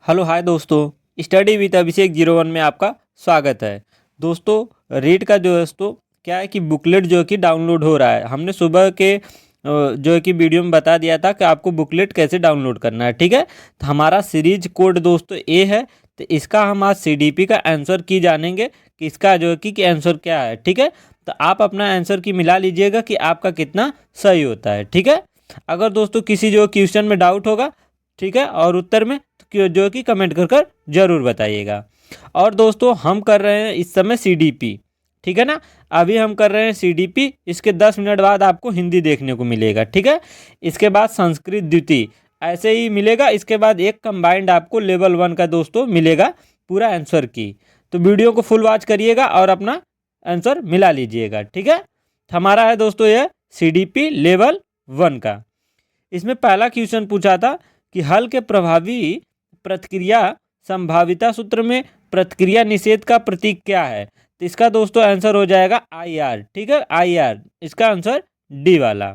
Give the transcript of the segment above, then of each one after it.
Hello hi दोस्तों, study with अभिषेक 01 में आपका स्वागत है। दोस्तों रीड का जो है दोस्तों क्या है कि बुकलेट जो है कि डाउनलोड हो रहा है। हमने सुबह के जो है कि वीडियो में बता दिया था कि आपको बुकलेट कैसे डाउनलोड करना है। ठीक है, तो हमारा सीरीज कोड दोस्तों ए है, तो इसका हम आज सीडीपी का आंसर की जानेंगे कि इसका जो है कि आंसर क्या है। ठीक है, तो आप अपना आंसर की मिला लीजिएगा कि आपका कितना सही होता है। ठीक है, अगर दोस्तों किसी जो क्वेश्चन में डाउट होगा, ठीक है, और उत्तर में जो कि कमेंट कर जरूर बताइएगा। और दोस्तों हम कर रहे हैं इस समय सीडीपी, ठीक है ना। अभी हम कर रहे हैं सीडीपी, इसके 10 मिनट बाद आपको हिंदी देखने को मिलेगा। ठीक है, इसके बाद संस्कृत द्वितीय ऐसे ही मिलेगा। इसके बाद एक कंबाइंड आपको लेवल 1 का दोस्तों मिलेगा पूरा आंसर की। तो वीडियो को फुल वॉच करिएगा और अपना आंसर मिला लीजिएगा। ठीक है, हमारा है दोस्तों यह सीडीपी लेवल 1 का। इसमें पहला क्वेश्चन पूछा था कि हल के प्रभावी प्रतिक्रिया संभाविता सूत्र में प्रतिक्रिया निषेध का प्रतीक क्या है। तो इसका दोस्तों आंसर हो जाएगा आई आर। ठीक है, आई आर इसका आंसर डी वाला।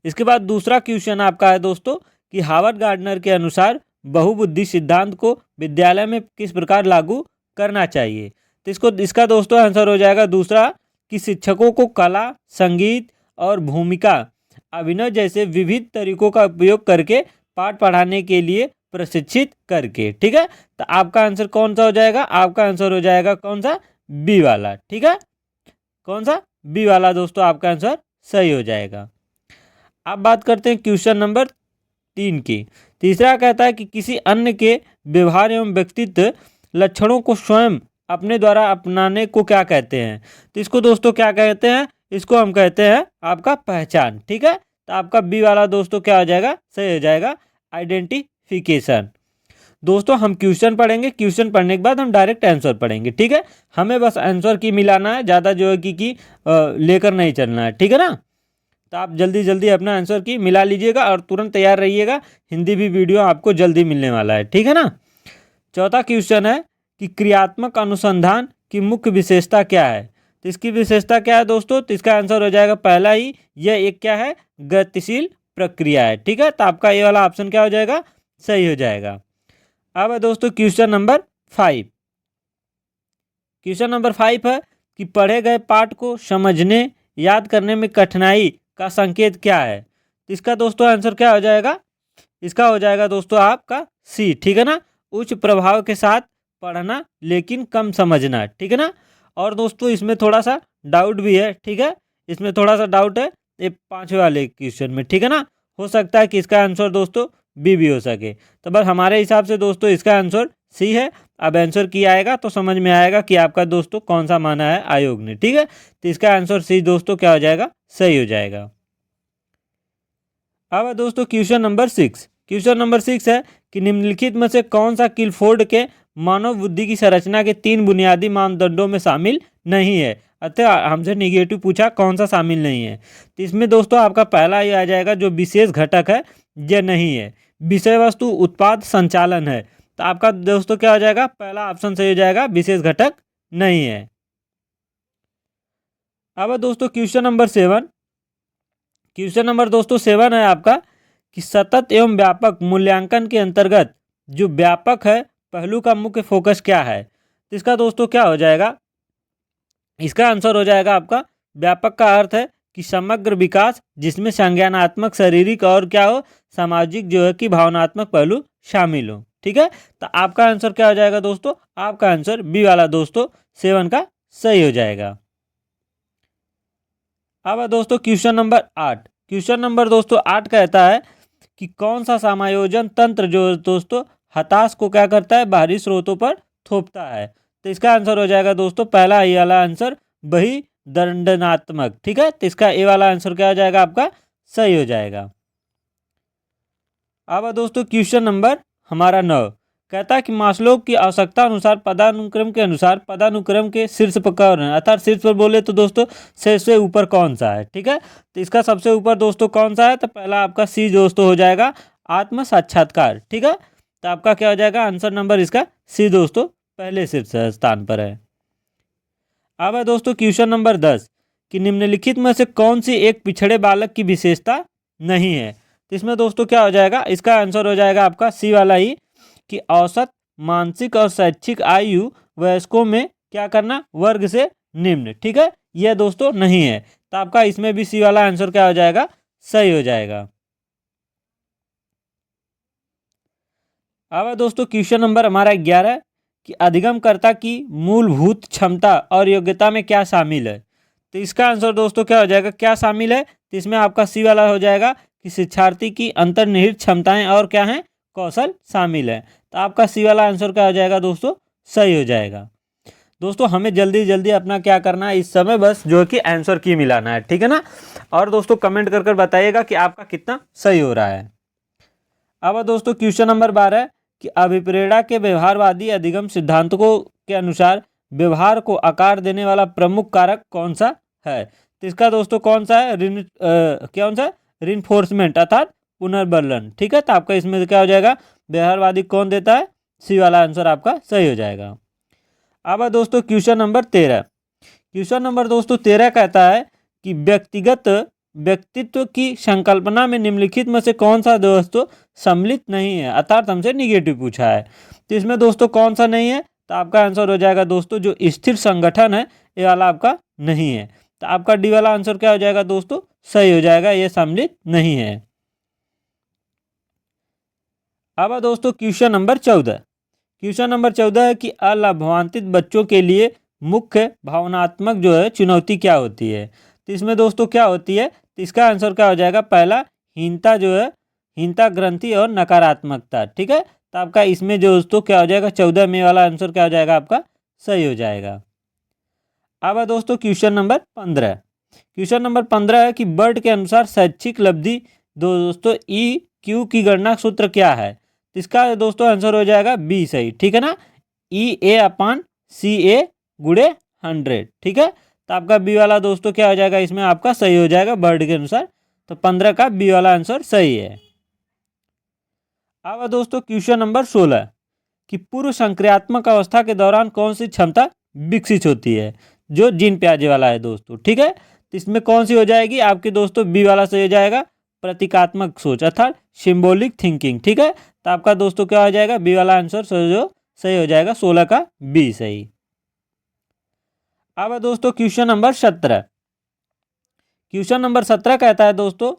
इसके बाद दूसरा क्वेश्चन आपका है दोस्तों कि हार्वर्ड गार्डनर के अनुसार बहुबुद्धि सिद्धांत को विद्यालय में किस प्रकार लागू करना चाहिए। तो इसका दोस्तों आंसर हो जाएगा दूसरा कि शिक्षकों को कला, संगीत और भूमिका अभिनय जैसे विविध तरीकों का उपयोग करके पाठ पढ़ाने के लिए प्रशिक्षित करके। ठीक है, तो आपका आंसर कौन सा हो जाएगा, आपका आंसर हो जाएगा कौन सा, बी वाला। ठीक है, कौन सा, बी वाला दोस्तों आपका आंसर सही हो जाएगा। अब बात करते हैं क्वेश्चन नंबर 3 की। तीसरा कहता है कि किसी अन्य के व्यवहार एवं व्यक्तित्व लक्षणों को स्वयं अपने द्वारा अपनाने को क्या कहते हैं। तो इसको दोस्तों क्या कहते हैं, इसको हम कहते हैं आपका पहचान। ठीक है, तो आपका बी वाला दोस्तों क्या हो जाएगा, सही हो जाएगा, आइडेंटिफिकेशन। दोस्तों हम क्वेश्चन पढ़ेंगे, क्वेश्चन पढ़ने के बाद हम डायरेक्ट आंसर पढ़ेंगे। ठीक है, हमें बस आंसर की मिलाना है, ज़्यादा जो है कि लेकर नहीं चलना है। ठीक है ना, तो आप जल्दी जल्दी अपना आंसर की मिला लीजिएगा और तुरंत तैयार रहिएगा, हिंदी भी वीडियो आपको जल्दी मिलने वाला है। ठीक है ना। चौथा क्वेश्चन है कि क्रियात्मक अनुसंधान की मुख्य विशेषता क्या है। तो इसकी विशेषता क्या है दोस्तों, तो इसका आंसर हो जाएगा पहला ही, यह एक क्या है, गतिशील प्रक्रिया है। ठीक है, तो आपका ये वाला ऑप्शन क्या हो जाएगा, सही हो जाएगा। अब है दोस्तों क्वेश्चन नंबर 5। क्वेश्चन नंबर 5 है कि पढ़े गए पाठ को समझने याद करने में कठिनाई का संकेत क्या है। तो इसका दोस्तों आंसर क्या हो जाएगा, इसका हो जाएगा दोस्तों आपका सी। ठीक है ना, उच्च प्रभाव के साथ पढ़ना लेकिन कम समझना। ठीक है ना, और दोस्तों इसमें थोड़ा सा डाउट भी है। ठीक है, इसमें थोड़ा सा डाउट है ये 5वें वाले क्वेश्चन में। ठीक है ना, हो सकता है कि इसका आंसर दोस्तों बी भी हो सके, तो बस हमारे हिसाब से दोस्तों इसका आंसर सी है। अब आंसर की आएगा तो समझ में आएगा कि आपका दोस्तों कौन सा माना है आयोग ने। ठीक है, तो इसका आंसर सी दोस्तों क्या हो जाएगा, सही हो जाएगा। अब दोस्तों क्वेश्चन नंबर 6। क्वेश्चन नंबर 6 है कि निम्नलिखित में से कौन सा किलफोर्ड के मानव बुद्धि की संरचना के 3 बुनियादी मानदंडों में शामिल नहीं है। अतः हमसे निगेटिव पूछा कौन सा शामिल नहीं है। तो इसमें दोस्तों आपका पहला ये आ जाएगा जो विशेष घटक है, यह नहीं है। विषय वस्तु उत्पाद संचालन है, तो आपका दोस्तों क्या हो जाएगा, पहला ऑप्शन सही हो जाएगा, विशेष घटक नहीं है। अब दोस्तों क्वेश्चन नंबर 7। क्वेश्चन नंबर दोस्तों 7 है आपका कि सतत एवं व्यापक मूल्यांकन के अंतर्गत जो व्यापक है पहलू का मुख्य फोकस क्या है। तो इसका दोस्तों क्या हो जाएगा, इसका आंसर हो जाएगा आपका व्यापक का अर्थ है कि समग्र विकास जिसमें संज्ञानात्मक, शारीरिक और क्या हो, सामाजिक जो है कि भावनात्मक पहलू शामिल हो। ठीक है, तो आपका आंसर क्या हो जाएगा दोस्तों, आपका आंसर बी वाला दोस्तों 7 का सही हो जाएगा। अब दोस्तों क्वेश्चन नंबर 8। क्वेश्चन नंबर दोस्तों 8 कहता है कि कौन सा समायोजन तंत्र जो दोस्तों हताश को क्या करता है, बाहरी स्रोतों पर थोपता है। तो इसका आंसर हो जाएगा दोस्तों पहला ए वाला आंसर, वही दंडनात्मक। ठीक है, तो इसका ए वाला आंसर क्या हो जाएगा, आपका सही हो जाएगा। अब दोस्तों क्वेश्चन नंबर हमारा 9 कहता है कि मास्लो की आवश्यकता अनुसार पदानुक्रम के शीर्ष पर कौन है, अर्थात शीर्ष पर बोले तो दोस्तों से ऊपर कौन सा है। ठीक है, तो इसका सबसे ऊपर दोस्तों कौन सा है, तो पहला आपका सी दोस्तों हो जाएगा, आत्म साक्षात्कार। ठीक है, तो आपका क्या हो जाएगा, आंसर नंबर इसका सी दोस्तों पहले शीर्ष स्थान पर है। अब है दोस्तों क्वेश्चन नंबर 10 कि निम्नलिखित में से कौन सी एक पिछड़े बालक की विशेषता नहीं है। तो इसमें दोस्तों क्या हो जाएगा, इसका आंसर हो जाएगा आपका सी वाला ही, कि औसत मानसिक और शैक्षिक आयु वयस्कों में क्या करना, वर्ग से निम्न। ठीक है, यह दोस्तों नहीं है, तो आपका इसमें भी सी वाला आंसर क्या हो जाएगा, सही हो जाएगा। अब दोस्तों क्वेश्चन नंबर हमारा 11 कि अधिगमकर्ता की मूलभूत क्षमता और योग्यता में क्या शामिल है। तो इसका आंसर दोस्तों क्या हो जाएगा, क्या शामिल है, तो इसमें आपका सी वाला हो जाएगा कि शिक्षार्थी की अंतर्निहित क्षमताएं और क्या हैं, कौशल शामिल है। तो आपका सी वाला आंसर क्या हो जाएगा दोस्तों, सही हो जाएगा। दोस्तों हमें जल्दी जल्दी अपना क्या करना है इस समय, बस जो कि आंसर की मिलाना है, ठीक है ना। और दोस्तों कमेंट कर बताइएगा कि आपका कितना सही हो रहा है। अब दोस्तों क्वेश्चन नंबर 12 कि अभिप्रेरणा के व्यवहारवादी अधिगम सिद्धांतों के अनुसार व्यवहार को आकार देने वाला प्रमुख कारक कौन सा है। तो इसका दोस्तों कौन सा है, कौन सा, रिइंफोर्समेंट अर्थात पुनर्बलन। ठीक है, तो आपका इसमें क्या हो जाएगा, व्यवहारवादी कौन देता है, सी वाला आंसर आपका सही हो जाएगा। अब दोस्तों क्वेश्चन नंबर 13, क्वेश्चन नंबर दोस्तों 13 कहता है कि व्यक्तित्व की संकल्पना में निम्नलिखित में से कौन सा दोस्तों सम्मिलित नहीं है, अर्थात हमसे निगेटिव पूछा है। तो इसमें दोस्तों कौन सा नहीं है, तो आपका आंसर हो जाएगा दोस्तों जो स्थिर संगठन है, ये वाला आपका नहीं है। तो आपका डी वाला आंसर क्या हो जाएगा दोस्तों, सही हो जाएगा, ये सम्मिलित नहीं है। अब दोस्तों क्वेश्चन नंबर 14, क्वेश्चन नंबर 14 है कि अलाभान्वित बच्चों के लिए मुख्य भावनात्मक जो है चुनौती क्या होती है। तो इसमें दोस्तों क्या होती है, तो इसका आंसर क्या हो जाएगा, पहला हीनता जो है, हीनता ग्रंथि और नकारात्मकता। ठीक है, तो आपका इसमें जो दोस्तों क्या हो जाएगा, 14 में वाला आंसर क्या हो जाएगा, आपका सही हो जाएगा। अब दोस्तों क्वेश्चन नंबर 15, क्वेश्चन नंबर 15 है कि बर्ड के अनुसार शैक्षिक लब्धि दोस्तों EQ की गणना सूत्र क्या है। तो इसका दोस्तों आंसर हो जाएगा बी सही। ठीक है ना, EA/CA × 100। ठीक है, तो आपका बी वाला दोस्तों क्या हो जाएगा, इसमें आपका सही हो जाएगा बर्ड के अनुसार। तो 15 का बी वाला आंसर सही है। अब दोस्तों क्वेश्चन नंबर 16 कि पूर्व संक्रियात्मक अवस्था के दौरान कौन सी क्षमता विकसित होती है, जो जीन प्याजे वाला है दोस्तों। ठीक है, तो इसमें कौन सी हो जाएगी आपकी दोस्तों, बी वाला सही हो जाएगा, प्रतीकात्मक सोच अर्थात सिंबॉलिक थिंकिंग। ठीक है, तो आपका दोस्तों क्या हो जाएगा, बी वाला आंसर जो सही हो जाएगा, 16 का बी सही। अब दोस्तों क्वेश्चन नंबर 17, क्वेश्चन नंबर 17 कहता है दोस्तों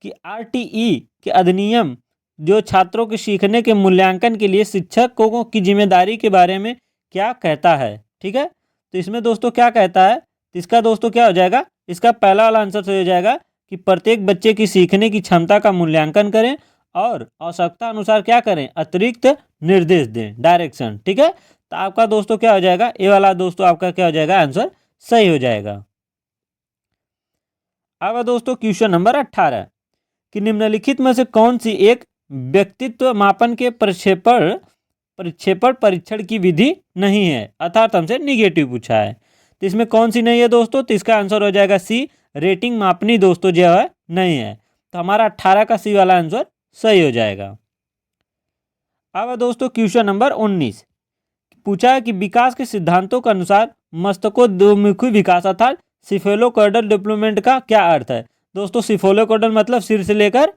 कि RTE के अधिनियम जो छात्रों के सीखने के मूल्यांकन के लिए शिक्षकों की जिम्मेदारी के बारे में क्या कहता है। ठीक है, तो इसमें दोस्तों क्या कहता है, तो इसका दोस्तों क्या हो जाएगा, इसका पहला वाला आंसर सही हो जाएगा कि प्रत्येक बच्चे की सीखने की क्षमता का मूल्यांकन करें और आवश्यकता अनुसार क्या करें, अतिरिक्त निर्देश दें, डायरेक्शन। ठीक है, तो आपका दोस्तों क्या हो जाएगा, ये वाला दोस्तों आपका क्या हो जाएगा, आंसर सही हो जाएगा। अब दोस्तों क्वेश्चन नंबर 18 कि निम्नलिखित में से कौन सी एक व्यक्तित्व मापन के प्रक्षेपण परीक्षण की विधि नहीं है, अर्थात हमसे निगेटिव पूछा है। तो इसमें कौन सी नहीं है दोस्तों, तो इसका आंसर हो जाएगा सी, रेटिंग मापनी दोस्तों जो है नहीं है। तो हमारा 18 का सी वाला आंसर सही हो जाएगा। अब दोस्तों क्वेश्चन नंबर 19 पूछा है कि विकास के सिद्धांतों के अनुसार मस्तिष्कोद्मुखी विकास अर्थात सिफेलोकॉर्डल डेवलपमेंट का क्या अर्थ है। दोस्तों सिफेलोकॉर्डल मतलब सिर से लेकर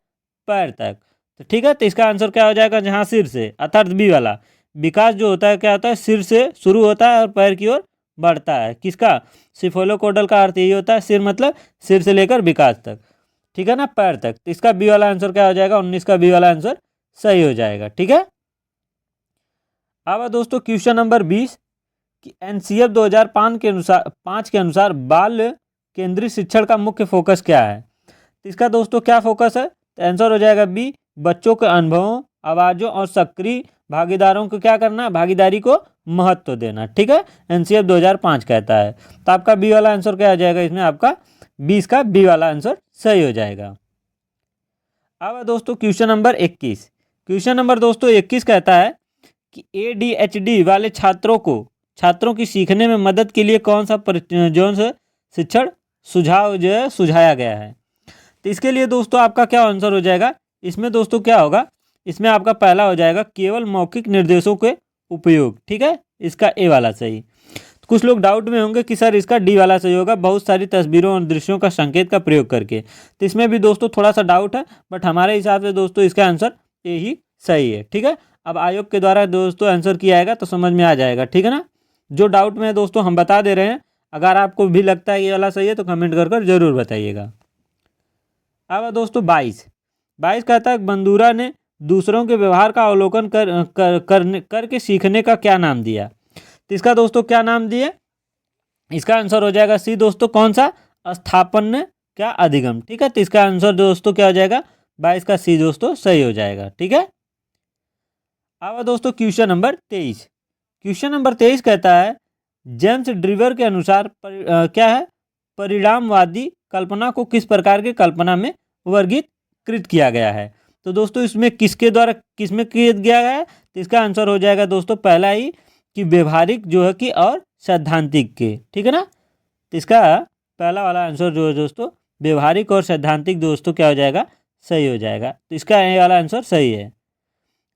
पैर तक। तो ठीक है, तो इसका आंसर क्या हो जाएगा, जहाँ सिर से अर्थात बी वाला, विकास जो होता है क्या होता है, सिर से शुरू होता है और पैर की ओर बढ़ता है। किसका, सिफेलोकॉर्डल का अर्थ यही होता है, सिर मतलब सिर से लेकर विकास तक। ठीक है ना, पैर तक। तो इसका बी वाला आंसर क्या हो जाएगा, 19 का बी वाला आंसर सही हो जाएगा। ठीक है, अब दोस्तों क्वेश्चन नंबर 20 कि NCF 2005 के अनुसार बाल केंद्रीय शिक्षण का मुख्य फोकस क्या है। तो इसका दोस्तों क्या फोकस है, तो आंसर हो जाएगा बी, बच्चों के अनुभवों, आवाज़ों और सक्रिय भागीदारों को क्या करना, भागीदारी को महत्व देना। ठीक है, NCF 2005 कहता है। तो आपका बी वाला आंसर क्या आ जाएगा, इसमें आपका 20 का बी वाला आंसर सही हो जाएगा। अब दोस्तों क्वेश्चन नंबर 21, क्वेश्चन नंबर दोस्तों 21 कहता है कि ADHD वाले छात्रों की सीखने में मदद के लिए कौन सा जो से शिक्षण सुझाव जो है सुझाया गया है। तो इसके लिए दोस्तों आपका क्या आंसर हो जाएगा, इसमें दोस्तों क्या होगा, इसमें आपका पहला हो जाएगा केवल मौखिक निर्देशों के उपयोग। ठीक है, इसका ए वाला सही। तो कुछ लोग डाउट में होंगे कि सर इसका डी वाला सही होगा, बहुत सारी तस्वीरों और दृश्यों का संकेत का प्रयोग करके। तो इसमें भी दोस्तों थोड़ा सा डाउट है, बट हमारे हिसाब से दोस्तों इसका आंसर ए ही सही है। ठीक है, अब आयोग के द्वारा दोस्तों आंसर किया जाएगा तो समझ में आ जाएगा। ठीक है ना, जो डाउट में है दोस्तों हम बता दे रहे हैं, अगर आपको भी लगता है ये वाला सही है तो कमेंट कर जरूर बताइएगा। अब दोस्तों 22 कहता है बंदूरा ने दूसरों के व्यवहार का अवलोकन करके सीखने का क्या नाम दिया। तो इसका दोस्तों क्या नाम दिया, इसका आंसर हो जाएगा सी दोस्तों, कौन सा, स्थापन्य क्या अधिगम। ठीक है, तो इसका आंसर दोस्तों क्या हो जाएगा, 22 का सी दोस्तों सही हो जाएगा। ठीक है, अब दोस्तों क्वेश्चन नंबर 23। क्वेश्चन नंबर 23 कहता है जेम्स ड्रीवर के अनुसार क्या है, परिणामवादी कल्पना को किस प्रकार की कल्पना में वर्गीकृत किया गया है। तो दोस्तों इसमें किसके द्वारा किसमें किया गया है, तो इसका आंसर हो जाएगा दोस्तों पहला ही कि व्यवहारिक जो है कि और सैद्धांतिक के। ठीक है ना, तो इसका पहला वाला आंसर जो है दोस्तों व्यवहारिक और सैद्धांतिक दोस्तों क्या हो जाएगा, सही हो जाएगा। तो इसका ये वाला आंसर सही है।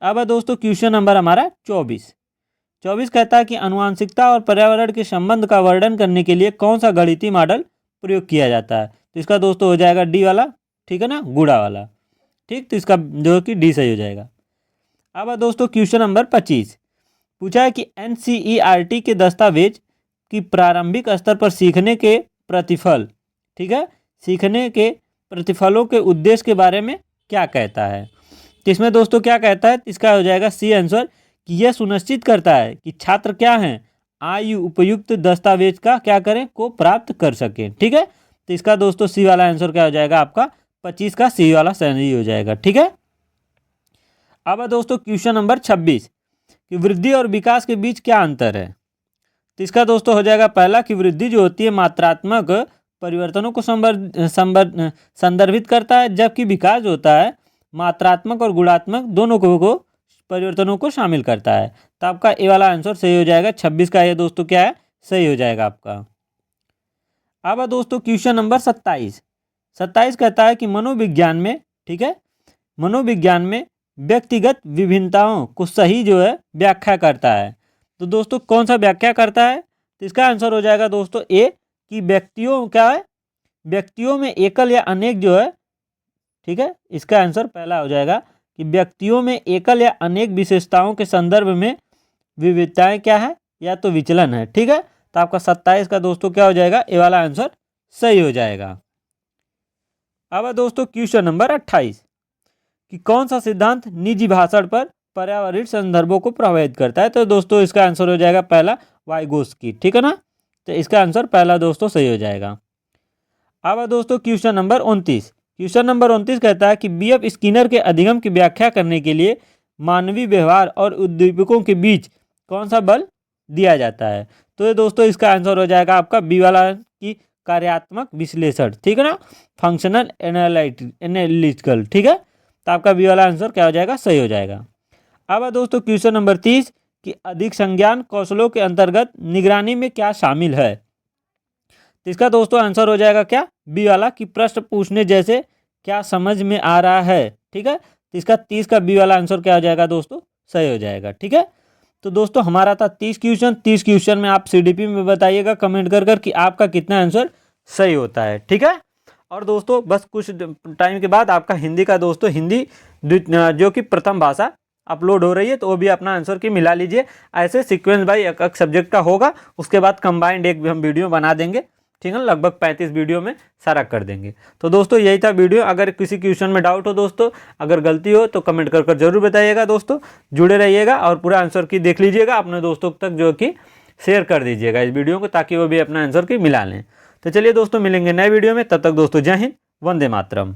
अब दोस्तों क्वेश्चन नंबर हमारा 24 कहता है कि आनुवंशिकता और पर्यावरण के संबंध का वर्णन करने के लिए कौन सा गणितीय मॉडल प्रयोग किया जाता है। तो इसका दोस्तों हो जाएगा डी वाला। ठीक है ना, गुणा वाला। ठीक, तो इसका जो कि डी सही हो जाएगा। अब दोस्तों क्वेश्चन नंबर 25 पूछा है कि NCERT के दस्तावेज की प्रारंभिक स्तर पर सीखने के प्रतिफल, ठीक है, सीखने के प्रतिफलों के उद्देश्य के बारे में क्या कहता है। तो इसमें दोस्तों क्या कहता है, इसका हो जाएगा सी आंसर कि यह सुनिश्चित करता है कि छात्र क्या हैं, आयु उपयुक्त दस्तावेज का क्या करें को प्राप्त कर सकें। ठीक है, तो इसका दोस्तों सी वाला आंसर क्या हो जाएगा आपका 25 का सी वाला सही हो जाएगा। ठीक है, अब दोस्तों क्वेश्चन नंबर 26 कि वृद्धि और विकास के बीच क्या अंतर है। तो इसका दोस्तों हो जाएगा पहला कि वृद्धि जो होती है मात्रात्मक परिवर्तनों को संदर्भित करता है, जबकि विकास जो होता है मात्रात्मक और गुणात्मक दोनों को परिवर्तनों को शामिल करता है। तो आपका ए वाला आंसर सही हो जाएगा। 26 का ये दोस्तों क्या है, सही हो जाएगा आपका। अब दोस्तों क्वेश्चन नंबर 27 कहता है कि मनोविज्ञान में, ठीक है, मनोविज्ञान में व्यक्तिगत विभिन्नताओं को सही जो है व्याख्या करता है। तो दोस्तों कौन सा व्याख्या करता है, तो इसका आंसर हो जाएगा दोस्तों ए कि व्यक्तियों क्या है, व्यक्तियों में एकल या अनेक जो है, ठीक है, इसका आंसर पहला हो जाएगा कि व्यक्तियों में एकल या अनेक विशेषताओं के संदर्भ में विविधताएं क्या है या तो विचलन है। ठीक है, तो आपका 27 का दोस्तों क्या हो जाएगा, ए वाला आंसर सही हो जाएगा। अब दोस्तों क्वेश्चन नंबर 28 कि कौन सा सिद्धांत निजी भाषण पर पर्यावरणीय संदर्भों को प्रभावित करता है। तो दोस्तों इसका आंसर हो जाएगा पहला वाइगोस्की। ठीक है ना, तो इसका आंसर पहला दोस्तों सही हो जाएगा। अब दोस्तों क्वेश्चन नंबर 29 कहता है कि बीएफ स्किनर के अधिगम की व्याख्या करने के लिए मानवीय व्यवहार और उद्दीपकों के बीच कौन सा बल दिया जाता है। तो ये दोस्तों इसका आंसर हो जाएगा आपका बी वाला की कार्यात्मक विश्लेषण। ठीक है ना, फंक्शनल एनालिटिकल। ठीक है, तो आपका बी वाला आंसर क्या हो जाएगा, सही हो जाएगा। अब दोस्तों क्वेश्चन नंबर 30 कि अधिक संज्ञान कौशलों के अंतर्गत निगरानी में क्या शामिल है। तो इसका दोस्तों आंसर हो जाएगा क्या, बी वाला कि प्रश्न पूछने जैसे क्या समझ में आ रहा है। ठीक है, तो इसका 30 का बी वाला आंसर क्या हो जाएगा दोस्तों, सही हो जाएगा। ठीक है, तो दोस्तों हमारा था 30 क्वेश्चन में आप सीडीपी में बताइएगा कमेंट कर कि आपका कितना आंसर सही होता है। ठीक है, और दोस्तों बस कुछ टाइम के बाद आपका हिंदी का दोस्तों हिंदी जो कि प्रथम भाषा अपलोड हो रही है, तो वो भी अपना आंसर की मिला लीजिए। ऐसे सीक्वेंस बाई एक सब्जेक्ट का होगा, उसके बाद कंबाइंड एक हम वीडियो बना देंगे। ठीक है, लगभग 35 वीडियो में सारा कर देंगे। तो दोस्तों यही था वीडियो। अगर किसी क्वेश्चन में डाउट हो दोस्तों, अगर गलती हो तो कमेंट कर जरूर बताइएगा। दोस्तों जुड़े रहिएगा और पूरा आंसर की देख लीजिएगा, अपने दोस्तों तक जो कि शेयर कर दीजिएगा इस वीडियो को, ताकि वो भी अपना आंसर की मिला लें। तो चलिए दोस्तों मिलेंगे नए वीडियो में, तब तक दोस्तों जय हिंद, वंदे मातरम।